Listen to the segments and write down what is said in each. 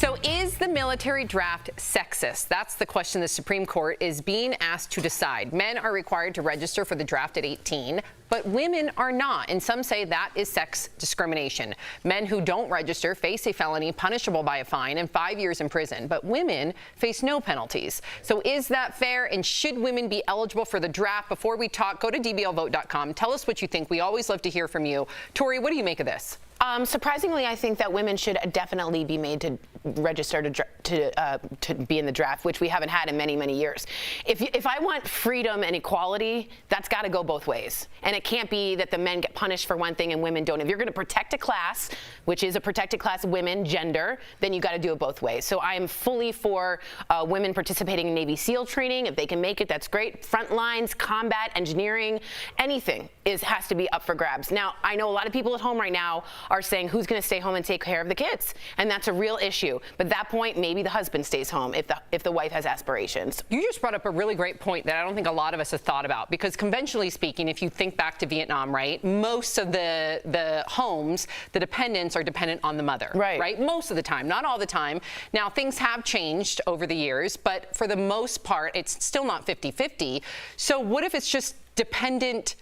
So is the military draft sexist? That's the question the Supreme Court is being asked to decide. Men are required to register for the draft at 18, but women are not, and some say that is sex discrimination. Men who don't register face a felony punishable by a fine and 5 years in prison, but women face no penalties. So is that fair, and should women be eligible for the draft? Before we talk, go to dblvote.com. Tell us what you think. We always love to hear from you. Tori, what do you make of this? Surprisingly, I think that women should definitely be made to register to be in the draft, which we haven't had in many, many years. If I want freedom and equality, that's got to go both ways. And it can't be that the men get punished for one thing and women don't. If you're going to protect a class, which is a protected class of women, gender, then you got to do it both ways. So I am fully for women participating in Navy SEAL training. If they can make it, that's great. Front lines, combat, engineering, anything has to be up for grabs. Now, I know a lot of people at home right now are saying, who's going to stay home and take care of the kids? And that's a real issue. But at that point, maybe the husband stays home if the wife has aspirations. You just brought up a really great point that I don't think a lot of us have thought about, because conventionally speaking, if you think back to Vietnam, right, most of the homes, the dependents are dependent on the mother, right? Most of the time, not all the time. Now, things have changed over the years, but for the most part, it's still not 50-50. So what if it's just dependent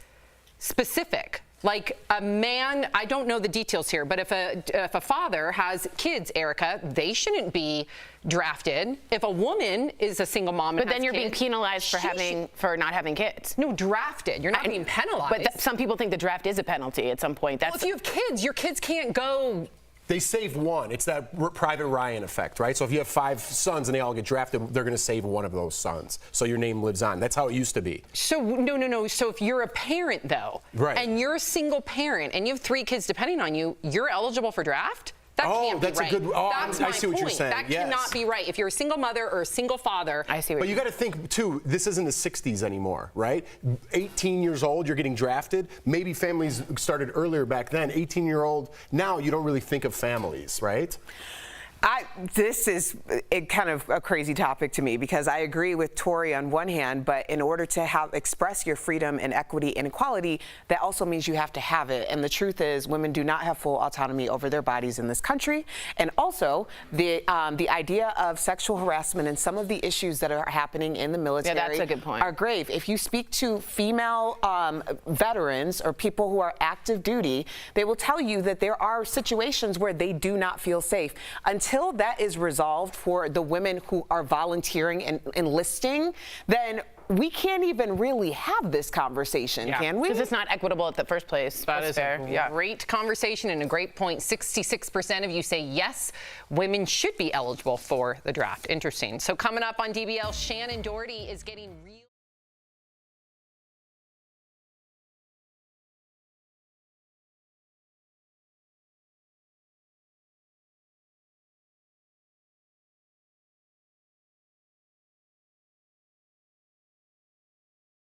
specific? Like a man, I don't know the details here, but if a father has kids, Erica, they shouldn't be drafted. If a woman is a single mom and but then has you're kids, being penalized for not having kids. No, drafted. You're not being penalized. But some people think the draft is a penalty at some point. Well, if you have kids, your kids can't go. They save one. It's that Private Ryan effect, right? So if you have 5 sons and they all get drafted, they're going to save one of those sons. So your name lives on. That's how it used to be. So no. So if you're a parent, though, and you're a single parent and you have 3 kids depending on you, you're eligible for draft? That can't be right. That's I see what you're saying. That cannot be right. If you're a single mother or a single father. I see what But you got to think, too, this isn't the 60s anymore, right? 18 years old, you're getting drafted. Maybe families started earlier back then. 18-year-old, now you don't really think of families, right? This is kind of a crazy topic to me, because I agree with Tori on one hand, but in order to express your freedom and equity and equality, that also means you have to have it. And the truth is, women do not have full autonomy over their bodies in this country. And also, the idea of sexual harassment and some of the issues that are happening in the military that's a good point. are grave. If you speak to female veterans or people who are active duty, they will tell you that there are situations where they do not feel safe. Until that is resolved for the women who are volunteering and enlisting, then we can't even really have this conversation, can we? Because it's not equitable at the first place. That is fair. A great conversation and a great point. 66% of you say yes, women should be eligible for the draft. Interesting. So coming up on DBL, Shannon Doherty is getting real.